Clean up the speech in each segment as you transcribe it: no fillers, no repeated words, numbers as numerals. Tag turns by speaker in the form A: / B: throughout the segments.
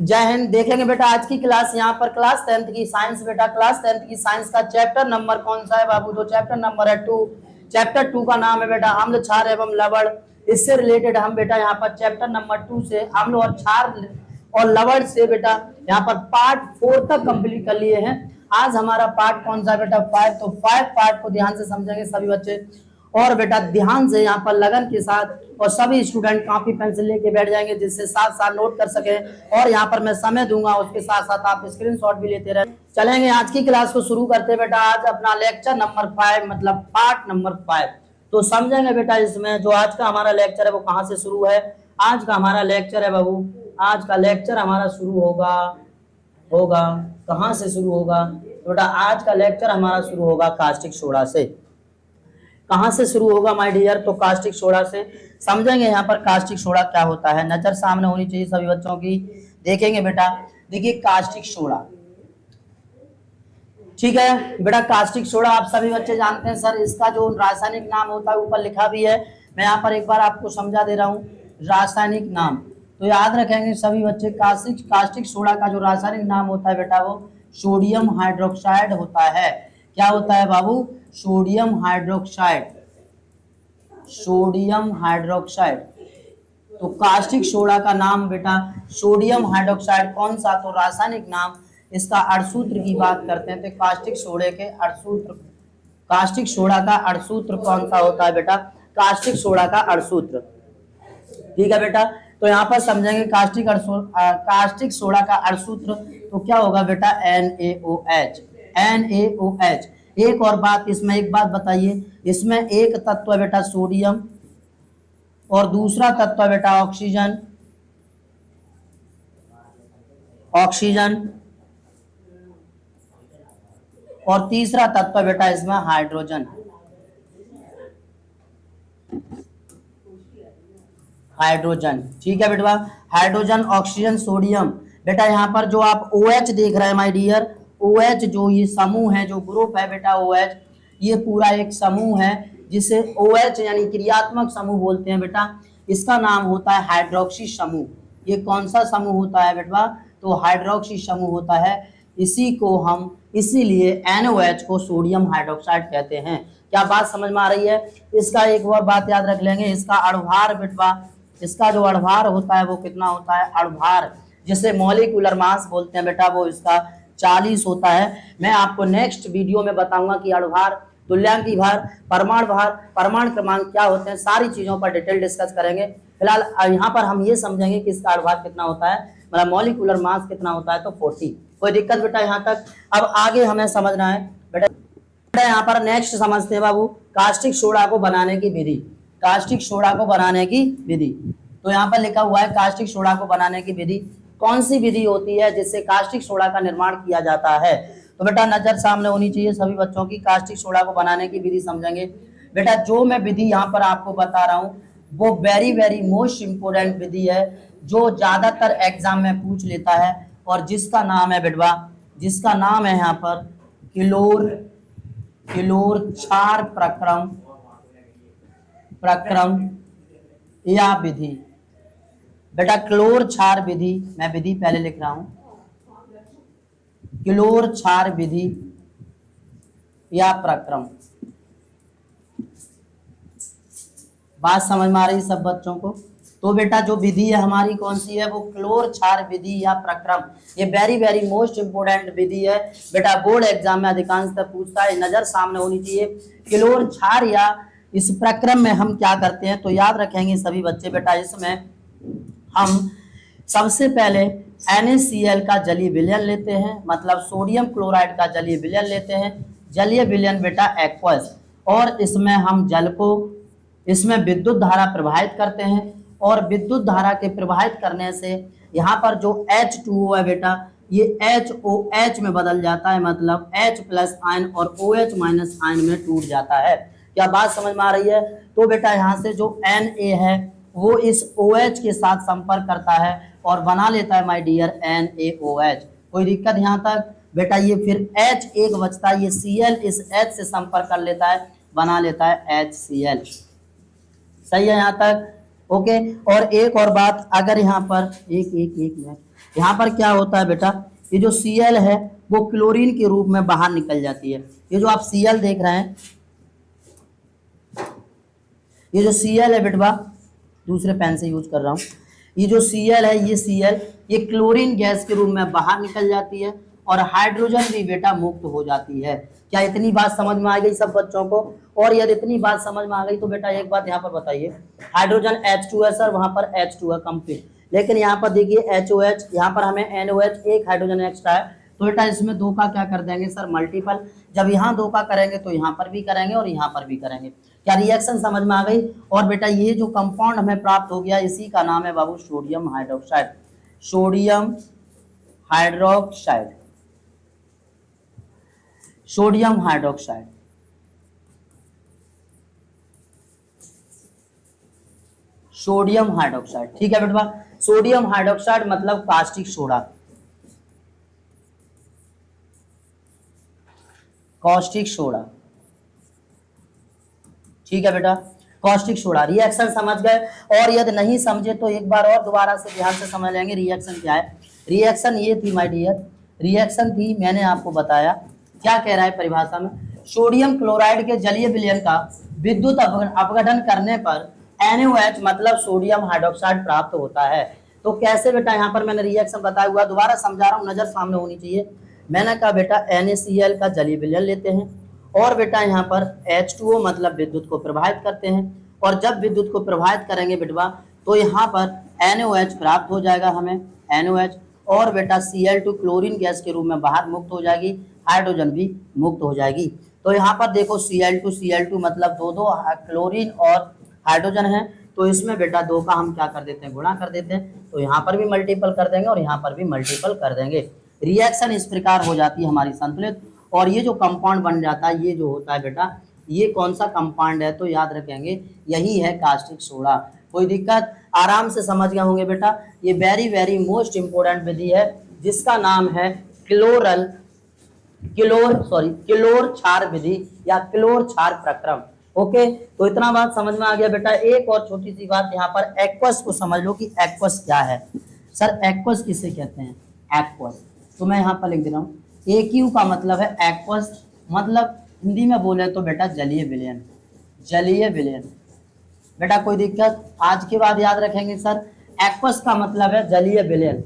A: जय हिंद। देखेंगे बेटा आज की क्लास, यहाँ पर क्लास 10th की साइंस। बेटा क्लास 10th की साइंस का चैप्टर नंबर कौन सा है बाबू? तो चैप्टर नंबर है 2। चैप्टर 2 का नाम है बेटा अम्ल, क्षार एवं लवण। इससे रिलेटेड हम बेटा यहाँ पर चैप्टर नंबर 2 से अम्ल और क्षार और लवण से बेटा यहाँ पर पार्ट 4 तक कंप्लीट कर लिए हैं। आज हमारा पार्ट कौन सा बेटा? 5। तो 5 पार्ट को ध्यान से समझेंगे सभी बच्चे, और बेटा ध्यान से यहाँ पर लगन के साथ, और सभी स्टूडेंट कॉपी पेंसिल लेके बैठ जाएंगे जिससे साथ साथ नोट कर सके। और यहाँ पर मैं समय दूंगा, उसके साथ साथ आप स्क्रीनशॉट भी लेते रहे। चलेंगे आज की क्लास को शुरू करते हैं बेटा। आज अपना लेक्चर नंबर 5 मतलब पार्ट नंबर 5 तो समझेंगे बेटा। इसमें जो आज का हमारा लेक्चर है वो कहाँ से शुरू है? आज का हमारा लेक्चर है बाबू, आज का लेक्चर हमारा शुरू होगा होगा कहाँ से शुरू होगा बेटा? आज का लेक्चर हमारा शुरू होगा कास्टिक सोडा से। कहां से शुरू होगा माय डियर? तो कास्टिक सोडा से। समझेंगे यहाँ पर कास्टिक सोडा क्या होता है, नजर सामने होनी चाहिए सभी बच्चों की। देखेंगे बेटा, देखिए कास्टिक सोडा, ठीक है बेटा। कास्टिक सोडा आप सभी बच्चे जानते हैं सर, इसका जो रासायनिक नाम होता है ऊपर लिखा भी है। मैं यहाँ पर एक बार आपको समझा दे रहा हूँ रासायनिक नाम, तो याद रखेंगे सभी बच्चे। कास्टिक सोडा का जो रासायनिक नाम होता है बेटा वो सोडियम हाइड्रोक्साइड होता है। क्या होता है बाबू? Sodium hydroxide, sodium hydroxide. तो कास्टिक सोडा का नाम बेटा सोडियम हाइड्रोक्साइड। कौन सा? तो रासायनिक नाम। इसका अणुसूत्र की बात करते हैं तो कास्टिक सोडे के अणुसूत्र, कास्टिक सोडा का अणुसूत्र कौन सा होता है बेटा? कास्टिक सोडा का अणुसूत्र, ठीक है बेटा। तो यहाँ पर समझेंगे कास्टिक सोडा का अणुसूत्र तो क्या होगा बेटा? NaOH, NaOH। एक और बात इसमें, एक बात बताइए, इसमें एक तत्व है बेटा सोडियम और दूसरा तत्व है बेटा ऑक्सीजन, ऑक्सीजन, और तीसरा तत्व है बेटा इसमें हाइड्रोजन, हाइड्रोजन, ठीक है बेटा। Hydrogen, oxygen, sodium. बेटा यहाँ पर जो आप OH देख रहे हैं माय डियर, OH जो ये समूह है, जो ग्रुप है बेटा OH, ये पूरा एक समूह है जिसे OH यानी क्रियात्मक समूह बोलते हैं बेटा। इसका नाम होता है हाइड्रोक्सी समूह। ये कौन सा समूह होता है बेटा? तो हाइड्रोक्सी समूह होता है। इसी को हम इसीलिए NaOH को सोडियम हाइड्रोक्साइड कहते हैं। क्या बात समझ में आ रही है? इसका एक और बात याद रख लेंगे, इसका अणुभार बेटा, इसका जो अणुभार होता है वो कितना होता है? अणुभार जिसे मॉलिक्यूलर मास बोलते हैं बेटा, वो इसका 40 होता है। मैं आपको नेक्स्ट वीडियो में बताऊंगा कि अणुभार, तुल्यांकी भार, परमाणु भार, परमाणु क्रमांक क्या होते हैं, सारी चीजों पर डिटेल डिस्कस करेंगे। फिलहाल यहाँ पर हम ये समझेंगे कि इसका अणुभार कितना होता है, मतलब मॉलिक्यूलर मास कितना होता है, तो 40। कोई दिक्कत बेटा यहाँ तक? अब आगे हमें समझना है बेटा। यहाँ पर नेक्स्ट समझते हैं बाबू कास्टिक सोडा को बनाने की विधि। कास्टिक सोडा को बनाने की विधि, तो यहाँ पर लिखा हुआ है कास्टिक सोडा को बनाने की विधि। कौन सी विधि होती है जिससे कास्टिक सोडा का निर्माण किया जाता है? तो बेटा नजर सामने होनी चाहिए सभी बच्चों की। कास्टिक सोडा को बनाने की विधि समझेंगे बेटा। जो मैं विधि यहाँ पर आपको बता रहा हूँ वो वेरी वेरी मोस्ट इंपोर्टेंट विधि है, जो ज्यादातर एग्जाम में पूछ लेता है, और जिसका नाम है बेटवा, जिसका नाम है यहाँ पर किलोर क्षार प्रक्रम या विधि। बेटा क्लोर क्षार विधि, मैं विधि पहले लिख रहा हूं, क्लोर क्षार विधि या प्रक्रम। बात समझ में आ रही सब बच्चों को? तो बेटा जो विधि है हमारी कौन सी है? वो क्लोर क्षार विधि या प्रक्रम। ये वेरी वेरी मोस्ट इंपोर्टेंट विधि है बेटा, बोर्ड एग्जाम में अधिकांशतः पूछता है, नजर सामने होनी चाहिए। क्लोर क्षार या इस प्रक्रम में हम क्या करते हैं तो याद रखेंगे सभी बच्चे बेटा। इसमें हम सबसे पहले NaCl का जलीय विलयन लेते हैं, मतलब सोडियम क्लोराइड का जलीय विलयन लेते हैं, जलीय विलयन बेटा एक्वस, और इसमें हम जल को, इसमें विद्युत धारा प्रवाहित करते हैं, और विद्युत धारा के प्रवाहित करने से यहाँ पर जो H2O है बेटा, ये HOH में बदल जाता है, मतलब H+ आयन और OH- आयन में टूट जाता है। क्या बात समझ में आ रही है? तो बेटा यहाँ से जो Na है वो इस OH के साथ संपर्क करता है और बना लेता है माय डियर NaOH। कोई दिक्कत यहाँ तक? बेटा ये फिर H एक बचता है, ये Cl इस H से संपर्क कर लेता है, बना लेता है HCl। सही है यहाँ तक? ओके। और एक और बात, अगर यहाँ पर एक एक एक मिनट, यहाँ पर क्या होता है बेटा, ये जो Cl है वो क्लोरीन के रूप में बाहर निकल जाती है। ये जो आप Cl देख रहे हैं, ये जो Cl है बेटवा, दूसरे पेन से यूज कर रहा हूँ, ये जो Cl है, ये Cl ये क्लोरीन गैस के रूप में बाहर निकल जाती है और हाइड्रोजन भी बेटा मुक्त हो जाती है। क्या इतनी बात समझ में आ गई सब बच्चों को? और यदि इतनी बात समझ में आ गई तो बेटा एक बात यहाँ पर बताइए, हाइड्रोजन H2 है सर, वहां पर H2 है कंप्लीट, लेकिन यहाँ पर देखिए HOH, यहाँ पर हमें NOH, एक हाइड्रोजन एक्स्ट्रा है, तो बेटा इसमें दो का क्या कर देंगे सर, मल्टीपल। जब यहाँ दो का करेंगे तो यहाँ पर भी करेंगे और यहाँ पर भी करेंगे। क्या रिएक्शन समझ में आ गई? और बेटा ये जो कंपाउंड हमें प्राप्त हो गया, इसी का नाम है बाबू sodium hydroxide. Sodium hydroxide, sodium hydroxide, sodium hydroxide, ठीक है बेटा। सोडियम हाइड्रोक्साइड मतलब कास्टिक सोडा, कॉस्टिक सोडा, ठीक है बेटा, कॉस्टिक सोडा। रिएक्शन समझ गए? और यदि नहीं समझे तो एक बार और दोबारा से ध्यान से समझ लेंगे रिएक्शन क्या है। रिएक्शन ये थी माय डियर, रिएक्शन थी, मैंने आपको बताया क्या कह रहा है परिभाषा में, सोडियम क्लोराइड के जलीय विलयन का विद्युत अपघटन करने पर NaOH मतलब सोडियम हाइड्रोक्साइड प्राप्त होता है। तो कैसे बेटा, यहाँ पर मैंने रिएक्शन बताया हुआ, दोबारा समझा रहा हूँ, नजर सामने होनी चाहिए। मैंने कहा बेटा NaCl का जलीय विलयन लेते हैं और बेटा यहाँ पर H2O मतलब विद्युत को प्रवाहित करते हैं, और जब विद्युत को प्रवाहित करेंगे बेटवा तो यहाँ पर NaOH प्राप्त हो जाएगा हमें, NaOH, और बेटा Cl2 क्लोरीन गैस के रूप में बाहर मुक्त हो जाएगी, हाइड्रोजन भी मुक्त हो जाएगी। तो यहाँ पर देखो Cl2 मतलब दो क्लोरीन और हाइड्रोजन है, तो इसमें बेटा दो का हम क्या कर देते हैं, गुणा कर देते हैं, तो यहाँ पर भी मल्टीपल कर देंगे और यहाँ पर भी मल्टीपल कर देंगे। रिएक्शन इस प्रकार हो जाती है हमारी संतुलित, और ये जो कंपाउंड बन जाता है, ये जो होता है बेटा, ये कौन सा कंपाउंड है, तो याद रखेंगे यही है कास्टिक सोडा। कोई दिक्कत? आराम से समझ गए होंगे बेटा। ये वेरी वेरी मोस्ट इंपोर्टेंट विधि है जिसका नाम है क्लोर क्षार विधि या क्लोर क्षार प्रक्रम। ओके, तो इतना बात समझ में आ गया बेटा। एक और छोटी सी बात यहाँ पर, एक्वस को समझ लो कि एक्वस क्या है। सर एक्वस किसे कहते हैं? एक्वस, तो मैं यहाँ पर लिख दे रहा हूँ, AQ का मतलब है एक्वस, मतलब हिंदी में बोले तो बेटा जलीय विलयन, जलीय विलयन। बेटा कोई दिक्कत? आज के बाद याद रखेंगे सर, एक्वस का मतलब है जलीय विलयन।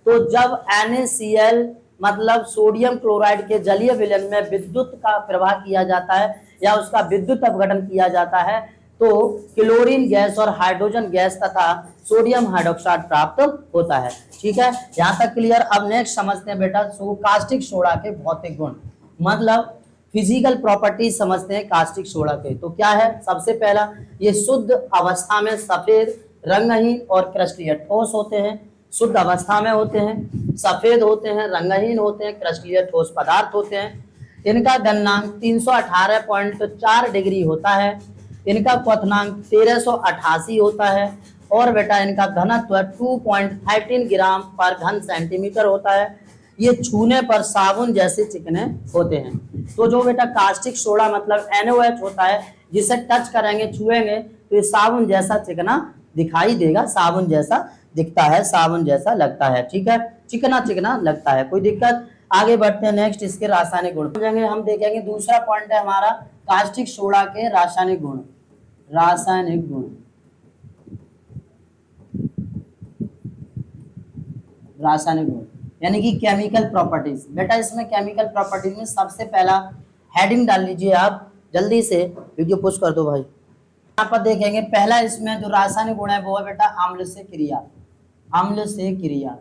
A: तो जब NaCl मतलब सोडियम क्लोराइड के जलीय विलयन में विद्युत का प्रवाह किया जाता है या उसका विद्युत अपघटन किया जाता है, तो क्लोरीन गैस और हाइड्रोजन गैस तथा सोडियम हाइड्रोक्साइड प्राप्त होता है। ठीक है, यहाँ तक क्लियर। अब नेक्स्ट समझते हैं बेटा कास्टिक सोडा के भौतिक गुण, मतलब फिजिकल प्रॉपर्टीज समझते हैं कास्टिक सोडा के। तो क्या है? सबसे पहला, ये शुद्ध अवस्था में सफेद, रंगहीन और क्रिस्टलीय ठोस होते हैं। शुद्ध अवस्था में होते हैं, सफेद होते हैं, रंगहीन होते हैं, क्रिस्टलीय ठोस पदार्थ होते हैं। इनका गलनांक 318.4 डिग्री होता है। इनका क्वथनांक 1388 होता है, और बेटा इनका घनत्व 2.13 ग्राम पर घन सेंटीमीटर होता है। ये छूने पर साबुन जैसे चिकने होते हैं। तो जो बेटा कास्टिक सोडा मतलब NaOH होता है, जिसे टच करेंगे, छुएंगे तो ये साबुन जैसा चिकना दिखाई देगा, साबुन जैसा दिखता है, साबुन जैसा लगता है। ठीक है, चिकना चिकना लगता है। कोई दिक्कत? आगे बढ़ते हैं, नेक्स्ट इसके रासायनिक गुण हम देखेंगे। दूसरा पॉइंट है हमारा कास्टिक सोडा के रासायनिक गुण। रासायनिक गुण, रासायनिक गुण यानी कि केमिकल प्रॉपर्टीज। बेटा इसमें केमिकल प्रॉपर्टीज में सबसे पहला हेडिंग डाल लीजिए आप, जल्दी से वीडियो पुश कर दो भाई। यहाँ पर देखेंगे पहला इसमें जो रासायनिक गुण है वो है बेटा अम्ल से क्रिया। अम्ल से क्रिया।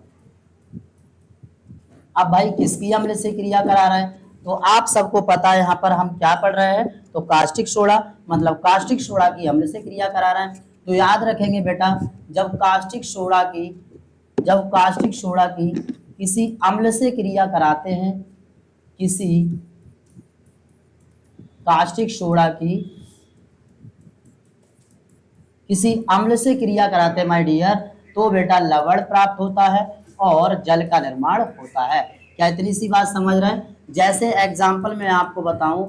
A: अब भाई किसकी अम्ल से क्रिया करा रहे हैं? तो आप सबको पता है यहाँ पर हम क्या पढ़ रहे हैं, तो कास्टिक सोडा मतलब कास्टिक सोडा की अम्ल से क्रिया करा रहे हैं। तो याद रखेंगे बेटा, जब कास्टिक सोडा की किसी अम्ल से क्रिया कराते हैं, किसी कास्टिक सोडा की किसी अम्ल से क्रिया कराते हैं माय डियर, तो बेटा लवण प्राप्त होता है और जल का निर्माण होता है। क्या इतनी सी बात समझ रहे हैं? जैसे एग्जाम्पल में आपको बताऊं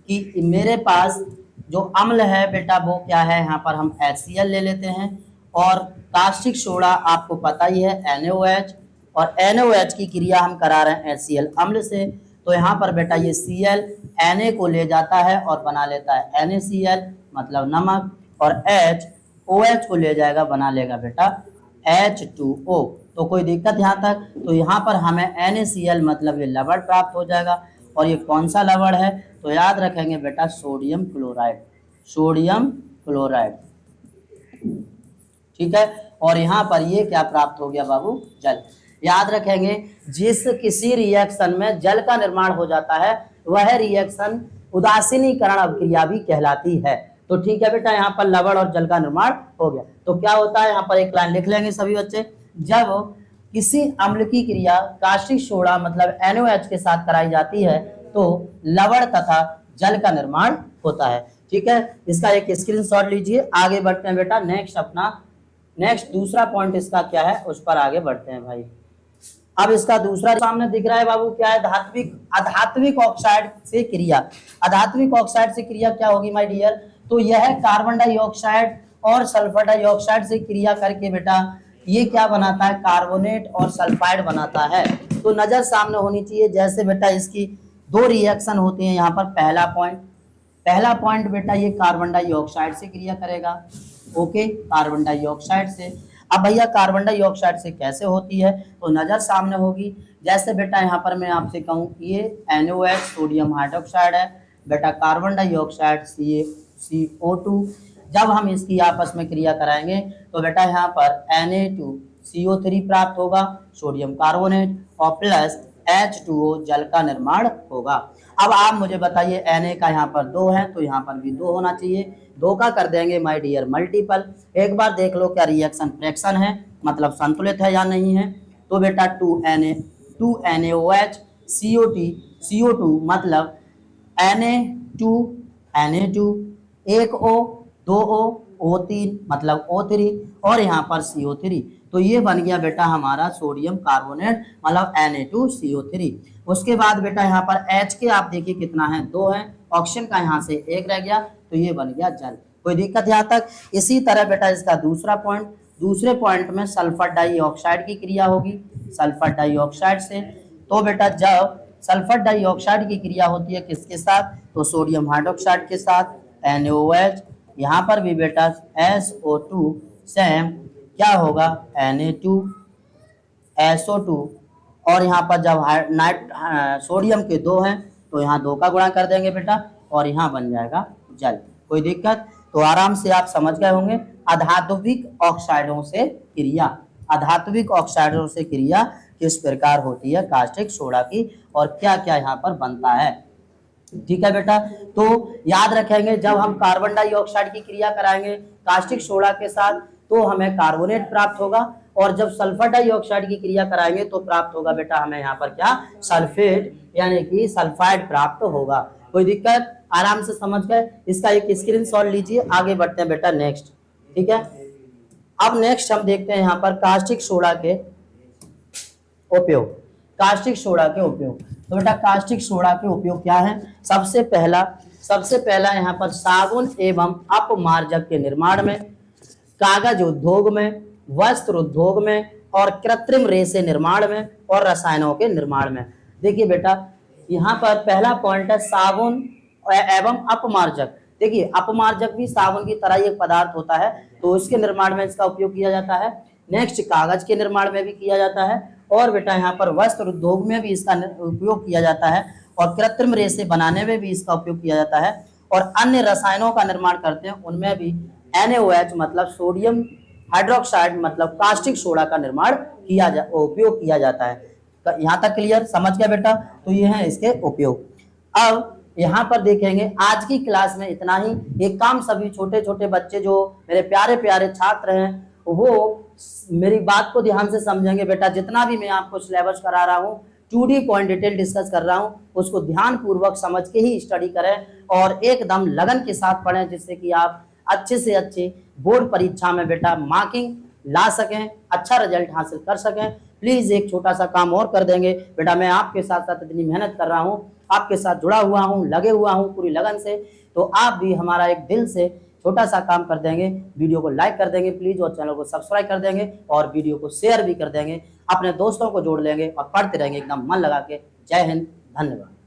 A: कि मेरे पास जो अम्ल है बेटा वो क्या है, यहाँ पर हम HCl ले लेते हैं, और कास्टिक सोडा आपको पता ही है NaOH, और NaOH की क्रिया हम करा रहे हैं HCl अम्ल से। तो यहाँ पर बेटा ये Cl Na को ले जाता है और बना लेता है NaCl मतलब नमक, और H OH को ले जाएगा, बना लेगा बेटा H2O। तो कोई दिक्कत यहाँ तक? तो यहाँ पर हमें NaCl मतलब ये लवण प्राप्त हो जाएगा। और ये कौन सा लवण है? तो याद रखेंगे बेटा सोडियम क्लोराइड, सोडियम क्लोराइड, ठीक है। और यहाँ पर ये क्या प्राप्त हो गया बाबू? जल। याद रखेंगे जिस किसी रिएक्शन में जल का निर्माण हो जाता है वह रिएक्शन उदासीनीकरण अभिक्रिया भी कहलाती है। तो ठीक है बेटा, यहाँ पर लवण और जल का निर्माण हो गया। तो क्या होता है, यहाँ पर एक लाइन लिख लेंगे सभी बच्चे। जब किसी अम्ल की क्रिया कास्टिक सोडा मतलब NaOH के साथ कराई जाती है तो लवण तथा जल का निर्माण होता है। ठीक है, इसका एक स्क्रीनशॉट लीजिए। आगे बढ़ते हैं बेटा, नेक्स्ट दूसरा पॉइंट इसका क्या है उस पर आगे बढ़ते हैं भाई। अब इसका दूसरा सामने दिख रहा है बाबू, क्या है? अधात्विक ऑक्साइड से क्रिया। अधात्विक ऑक्साइड से क्रिया क्या होगी माय डियर? तो यह कार्बन डाइऑक्साइड और सल्फर डाइऑक्साइड से क्रिया करके बेटा ये क्या बनाता है? कार्बोनेट और सल्फाइड बनाता है। तो नजर सामने होनी चाहिए। जैसे बेटा इसकी दो रिएक्शन होती हैं यहाँ पर। पहला पॉइंट बेटा ये कार्बन डाइऑक्साइड से क्रिया करेगा, ओके, कार्बन डाइऑक्साइड से। अब भैया कार्बन डाइऑक्साइड से कैसे होती है? तो नजर सामने होगी। जैसे बेटा यहाँ पर मैं आपसे कहूँ ये NaOH सोडियम हाइड्रोक्साइड है बेटा, कार्बन डाइऑक्साइड CO2। जब हम इसकी आपस में क्रिया कराएंगे तो बेटा यहाँ पर Na2CO3 प्राप्त होगा, सोडियम कार्बोनेट, और प्लस H2O जल का निर्माण होगा। अब आप मुझे बताइए Na का यहाँ पर 2 है तो यहाँ पर भी 2 होना चाहिए। 2 का कर देंगे माय डियर मल्टीपल। एक बार देख लो क्या रिएक्शन फ्रैक्शन है, मतलब संतुलित है या नहीं है। तो बेटा 2NaOH CO2 मतलब Na2 एक O 2O O3 मतलब O3 और यहाँ पर CO3। तो ये बन गया बेटा हमारा सोडियम कार्बोनेट मतलब Na2CO3। उसके बाद बेटा यहाँ पर H के आप देखिए कितना है? 2 है। ऑक्सीजन का यहाँ से 1 रह गया तो ये बन गया जल। कोई दिक्कत यहाँ तक? इसी तरह बेटा इसका दूसरे पॉइंट में सल्फर डाइऑक्साइड की क्रिया होगी, सल्फर डाइऑक्साइड से। तो बेटा जब सल्फर डाइऑक्साइड की क्रिया होती है किसके साथ? तो सोडियम हाइड्रोक्साइड के साथ NaOH। यहाँ पर भी बेटा SO2 सेम क्या होगा? Na2SO2। और यहाँ पर जब सोडियम के 2 हैं तो यहाँ 2 का गुणा कर देंगे बेटा और यहाँ बन जाएगा जल। कोई दिक्कत? तो आराम से आप समझ गए होंगे अधात्विक ऑक्साइडों से क्रिया। अधात्विक ऑक्साइडों से क्रिया किस प्रकार होती है कास्टिक सोडा की और क्या क्या यहाँ पर बनता है। ठीक है बेटा, तो याद रखेंगे जब हम कार्बन डाइऑक्साइड की क्रिया कराएंगे कास्टिक सोडा के साथ तो हमें कार्बोनेट प्राप्त होगा, और जब सल्फर डाइऑक्साइड की क्रिया कराएंगे तो प्राप्त होगा बेटा हमें यहाँ पर क्या? सल्फेट यानी कि सल्फाइड प्राप्त होगा। कोई दिक्कत? आराम से समझ गए। इसका एक स्क्रीनशॉट लीजिए। आगे बढ़ते हैं बेटा नेक्स्ट। ठीक है, अब नेक्स्ट हम देखते हैं यहाँ पर कास्टिक सोडा के उपयोग। कास्टिक सोडा के उपयोग, तो बेटा कास्टिक सोडा के उपयोग क्या है? सबसे पहला यहाँ पर साबुन एवं अपमार्जक के निर्माण में, कागज उद्योग में, वस्त्र उद्योग में, और कृत्रिम रेशे निर्माण में, और रसायनों के निर्माण में। देखिए बेटा यहाँ पर पहला पॉइंट है साबुन एवं अपमार्जक। देखिए अपमार्जक भी साबुन की तरह ही एक पदार्थ होता है तो इसके निर्माण में इसका उपयोग किया जाता है। नेक्स्ट कागज के निर्माण में भी किया जाता है, और बेटा यहाँ पर वस्त्र उद्योग में भी इसका उपयोग किया जाता है, और कृत्रिम रेशे बनाने में भी इसका उपयोग किया जाता है, और अन्य रसायनों का निर्माण करते हैं उनमें भी NaOH मतलब सोडियम हाइड्रोक्साइड मतलब कास्टिक सोडा का निर्माण उपयोग किया जाता है। यहाँ तक क्लियर? समझ गया बेटा? तो ये है इसके उपयोग। अब यहाँ पर देखेंगे आज की क्लास में इतना ही। एक काम सभी छोटे छोटे बच्चे जो मेरे प्यारे प्यारे छात्र हैं वो मेरी बात को ध्यान से समझेंगे बेटा। जितना भी मैं आपको सिलेबस करा रहा हूँ 2D पॉइंट डिटेल डिस्कस कर रहा हूँ उसको ध्यान पूर्वक समझ के ही स्टडी करें और एकदम लगन के साथ पढ़ें, जिससे कि आप अच्छे से अच्छे बोर्ड परीक्षा में बेटा मार्किंग ला सकें, अच्छा रिजल्ट हासिल कर सकें। प्लीज एक छोटा सा काम और कर देंगे बेटा, मैं आपके साथ साथ इतनी मेहनत कर रहा हूँ, आपके साथ जुड़ा हुआ हूँ, लगे हुआ हूँ पूरी लगन से, तो आप भी हमारा एक दिल से छोटा सा काम कर देंगे, वीडियो को लाइक कर देंगे प्लीज और चैनल को सब्सक्राइब कर देंगे और वीडियो को शेयर भी कर देंगे, अपने दोस्तों को जोड़ लेंगे और पढ़ते रहेंगे एकदम मन लगा के। जय हिंद, धन्यवाद।